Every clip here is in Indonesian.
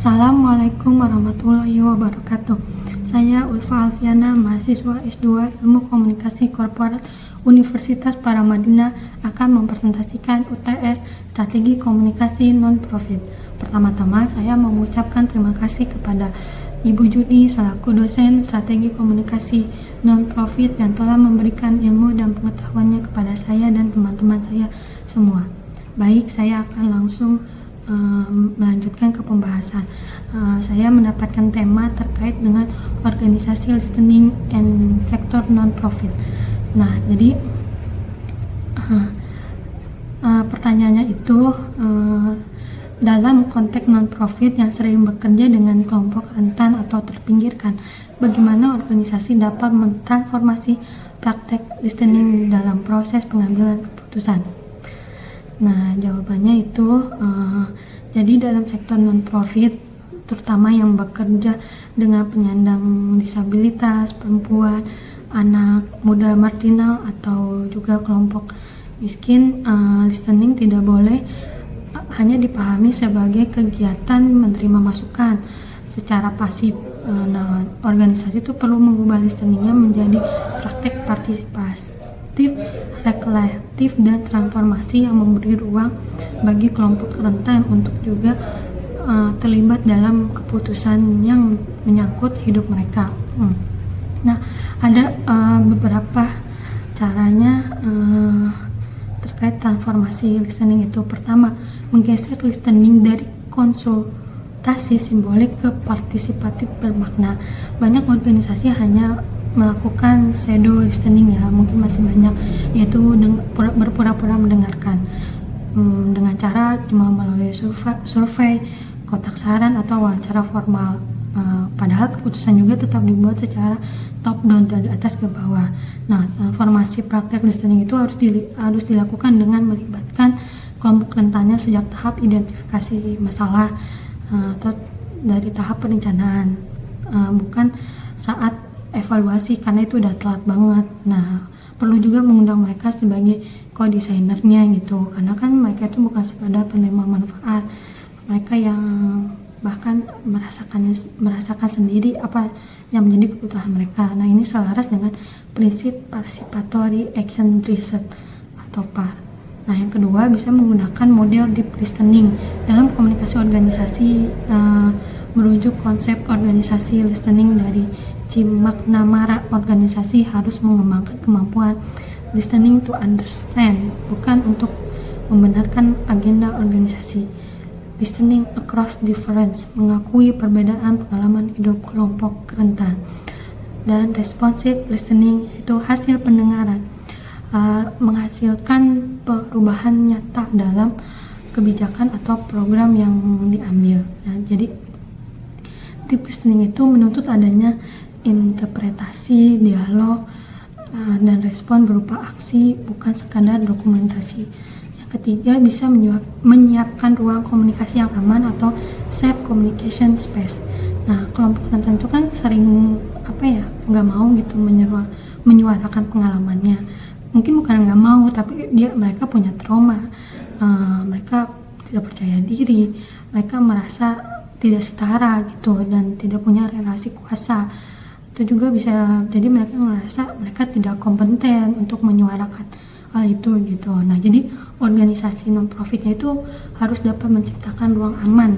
Assalamualaikum warahmatullahi wabarakatuh. Saya Ulfa Alfiana, mahasiswa S2 Ilmu Komunikasi Korporat Universitas Paramadina, akan mempresentasikan UTS Strategi Komunikasi Non-Profit. Pertama-tama saya mengucapkan terima kasih kepada Ibu Juni selaku dosen Strategi Komunikasi Non-Profit yang telah memberikan ilmu dan pengetahuannya kepada saya dan teman-teman saya semua. Baik, saya akan langsung melanjutkan ke pembahasan. Saya mendapatkan tema terkait dengan organisasi listening and sektor non-profit. Nah, jadi pertanyaannya itu dalam konteks non-profit yang sering bekerja dengan kelompok rentan atau terpinggirkan, bagaimana organisasi dapat mentransformasi praktek listening dalam proses pengambilan keputusan? Nah, jawabannya itu jadi dalam sektor non-profit, terutama yang bekerja dengan penyandang disabilitas, perempuan, anak muda marginal, atau juga kelompok miskin, listening tidak boleh hanya dipahami sebagai kegiatan menerima masukan secara pasif. Nah, organisasi itu perlu mengubah listeningnya menjadi praktek partisipatif, reflektif, dan transformasi yang memberi ruang bagi kelompok rentan untuk juga terlibat dalam keputusan yang menyangkut hidup mereka. Nah, ada beberapa caranya terkait transformasi listening itu. Pertama, menggeser listening dari konsultasi simbolik ke partisipatif bermakna. Banyak organisasi hanya melakukan pseudo listening, ya mungkin masih banyak, yaitu berpura-pura mendengarkan dengan cara cuma melalui survei, kotak saran, atau wawancara formal. Padahal keputusan juga tetap dibuat secara top down, dari atas ke bawah. Nah, transformasi praktek listening itu harus dilakukan dengan melibatkan kelompok rentannya sejak tahap identifikasi masalah atau dari tahap perencanaan, bukan saat evaluasi, karena itu udah telat banget. Nah, perlu juga mengundang mereka sebagai co-desainernya gitu, karena kan mereka itu bukan sekadar penerima manfaat, mereka yang bahkan merasakan sendiri apa yang menjadi kebutuhan mereka. Nah, ini selaras dengan prinsip participatory action research atau PAR. Nah, yang kedua, bisa menggunakan model deep listening dalam komunikasi organisasi, merujuk konsep organisasi listening dari Jim McNamara. Organisasi harus mengembangkan kemampuan listening to understand, bukan untuk membenarkan agenda organisasi. Listening across difference, mengakui perbedaan pengalaman hidup kelompok rentan. Dan responsive listening, itu hasil pendengaran, menghasilkan perubahan nyata dalam kebijakan atau program yang diambil. Nah, jadi deep listening itu menuntut adanya interpretasi, dialog, dan respon berupa aksi, bukan sekadar dokumentasi. Yang ketiga, bisa menyiapkan ruang komunikasi yang aman atau safe communication space. Nah, kelompok rentan itu kan sering nggak mau gitu menyuarakan pengalamannya. Mungkin bukan nggak mau, tapi mereka punya trauma, mereka tidak percaya diri, mereka merasa tidak setara gitu, dan tidak punya relasi kuasa. Itu juga bisa jadi mereka merasa mereka tidak kompeten untuk menyuarakan hal itu gitu. Nah, jadi organisasi non-profitnya itu harus dapat menciptakan ruang aman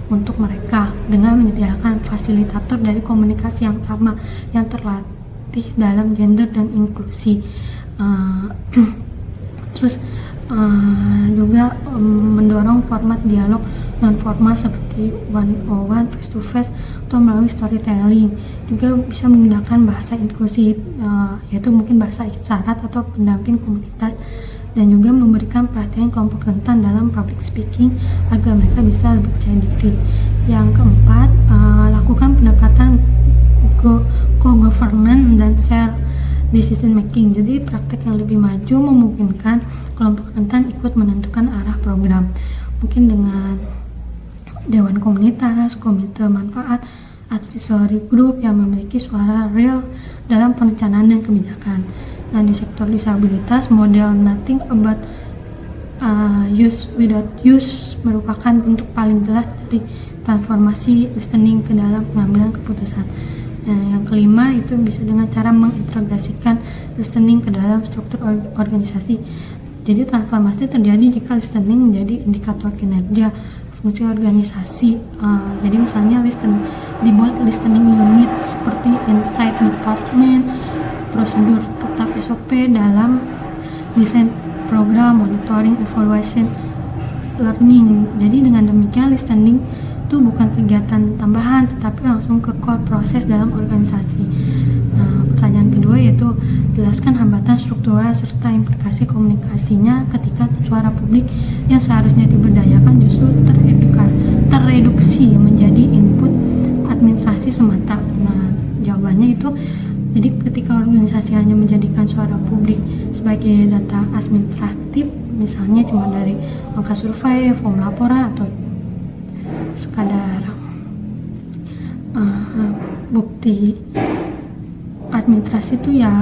untuk mereka dengan menyediakan fasilitator dari komunikasi yang sama, yang terlatih dalam gender dan inklusi. Terus juga mendorong format dialog non formal seperti one-on-one, face-to-face, atau melalui storytelling. Juga bisa menggunakan bahasa inklusif, yaitu mungkin bahasa isyarat atau pendamping komunitas, dan juga memberikan perhatian kelompok rentan dalam public speaking agar mereka bisa lebih percaya diri. Yang keempat, lakukan pendekatan co-governance dan share decision making. Jadi praktek yang lebih maju memungkinkan kelompok rentan ikut menentukan arah program, mungkin dengan dewan komunitas, komite manfaat, advisory group yang memiliki suara real dalam perencanaan dan kebijakan. Nah, di sektor disabilitas, model Nothing About use without use merupakan bentuk paling jelas dari transformasi listening ke dalam pengambilan keputusan. Nah, yang kelima itu bisa dengan cara mengintegrasikan listening ke dalam struktur organisasi. Jadi transformasi terjadi jika listening menjadi indikator kinerja fungsi organisasi. Jadi misalnya dibuat listening unit seperti insight department, prosedur tetap SOP dalam desain program, monitoring, evaluation, learning. Jadi dengan demikian listening itu bukan kegiatan tambahan tetapi langsung ke core proses dalam organisasi. Nah, pertanyaan kedua yaitu jelaskan hambatan struktural serta implikasi komunikasinya ketika suara publik yang seharusnya diberdayakan justru tereduksi menjadi input administrasi semata. Nah, jawabannya itu jadi ketika organisasi hanya menjadikan suara publik sebagai data administratif, misalnya cuma dari angka survei, form laporan, atau sekadar bukti administrasi itu ya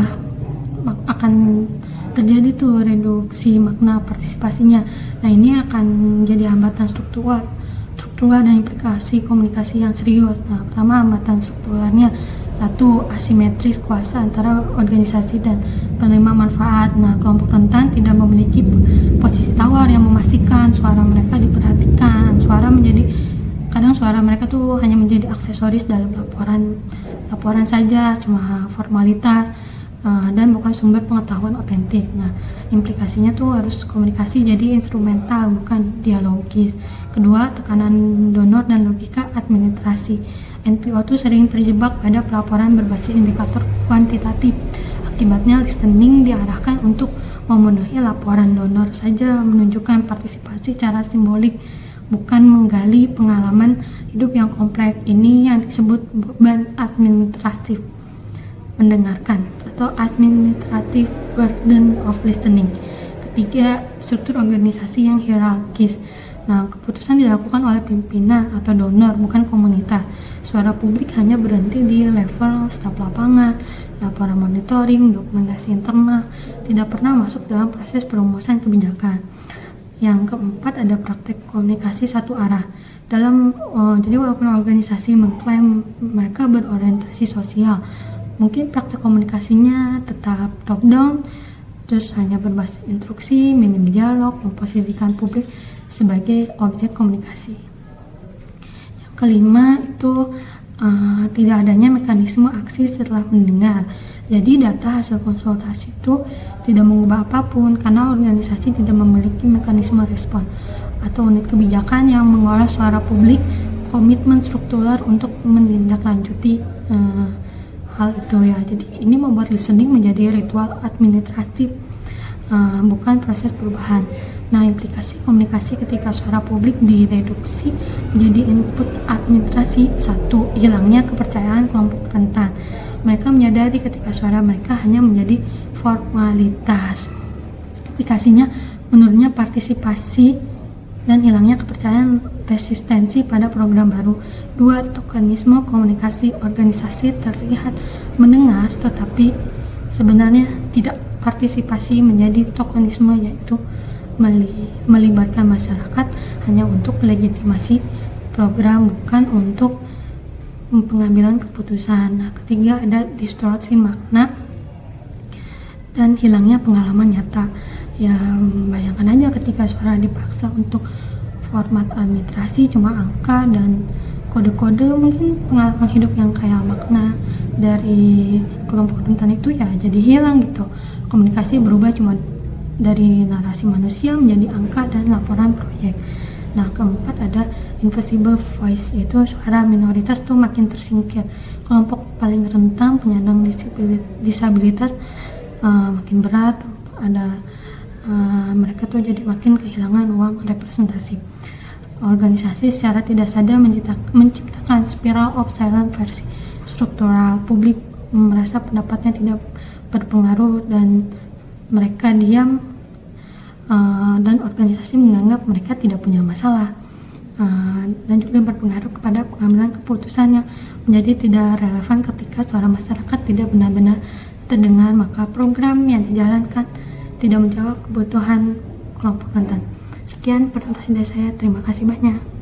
akan terjadi tuh reduksi makna partisipasinya. Nah, ini akan jadi hambatan struktural dan implikasi komunikasi yang serius. Nah, pertama hambatan strukturalnya, satu, asimetris kuasa antara organisasi dan penerima manfaat. Nah, kelompok rentan tidak memiliki posisi tawar yang memastikan suara mereka diperhatikan. Kadang suara mereka tuh hanya menjadi aksesoris dalam laporan saja, cuma formalitas dan bukan sumber pengetahuan otentik. Nah, implikasinya tuh harus komunikasi jadi instrumental, bukan dialogis. Kedua, tekanan donor dan logika administrasi. NPO tuh sering terjebak pada pelaporan berbasis indikator kuantitatif. Akibatnya listening diarahkan untuk memenuhi laporan donor saja, menunjukkan partisipasi secara simbolik, bukan menggali pengalaman hidup yang kompleks. Ini yang disebut beban administratif mendengarkan atau administrative burden of listening. Ketiga, struktur organisasi yang hierarkis. Nah, keputusan dilakukan oleh pimpinan atau donor, bukan komunitas. Suara publik hanya berhenti di level staf lapangan, laporan monitoring, dokumentasi internal, tidak pernah masuk dalam proses perumusan kebijakan. Yang keempat, ada praktek komunikasi satu arah. Jadi walaupun organisasi mengklaim mereka berorientasi sosial, mungkin praktek komunikasinya tetap top down, terus hanya berbasis instruksi, minim dialog, memposisikan publik sebagai objek komunikasi. Yang kelima itu tidak adanya mekanisme aksi setelah mendengar. Jadi data hasil konsultasi itu tidak mengubah apapun karena organisasi tidak memiliki mekanisme respon atau unit kebijakan yang mengolah suara publik, komitmen struktural untuk menindaklanjuti hal itu ya. Jadi ini membuat listening menjadi ritual administratif, bukan proses perubahan. Nah, implikasi komunikasi ketika suara publik direduksi menjadi input administrasi. Satu, hilangnya kepercayaan kelompok rentan. Mereka menyadari ketika suara mereka hanya menjadi formalitas. Implikasinya menurunnya partisipasi dan hilangnya kepercayaan resistensi pada program baru. Dua, tokenisme komunikasi. Organisasi terlihat mendengar tetapi sebenarnya tidak partisipasi menjadi tokenisme, yaitu melibatkan masyarakat hanya untuk legitimasi program, bukan untuk pengambilan keputusan. Nah, ketiga, ada distorsi makna dan hilangnya pengalaman nyata. Ya, bayangkan aja ketika suara dipaksa untuk format administrasi cuma angka dan kode-kode, mungkin pengalaman hidup yang kayak makna dari kelompok rentan itu ya jadi hilang gitu. Komunikasi berubah cuma dari narasi manusia menjadi angka dan laporan proyek. Nah, keempat ada invisible voice, yaitu suara minoritas tuh makin tersingkir. Kelompok paling rentan, penyandang disabilitas makin berat, mereka tuh jadi makin kehilangan ruang representasi. Organisasi secara tidak sadar menciptakan spiral of silent versi struktural. Publik merasa pendapatnya tidak berpengaruh dan mereka diam, dan organisasi menganggap mereka tidak punya masalah, dan juga berpengaruh kepada pengambilan keputusan yang menjadi tidak relevan ketika suara masyarakat tidak benar-benar terdengar. Maka program yang dijalankan tidak menjawab kebutuhan kelompok rentan. Sekian presentasi dari saya, terima kasih banyak.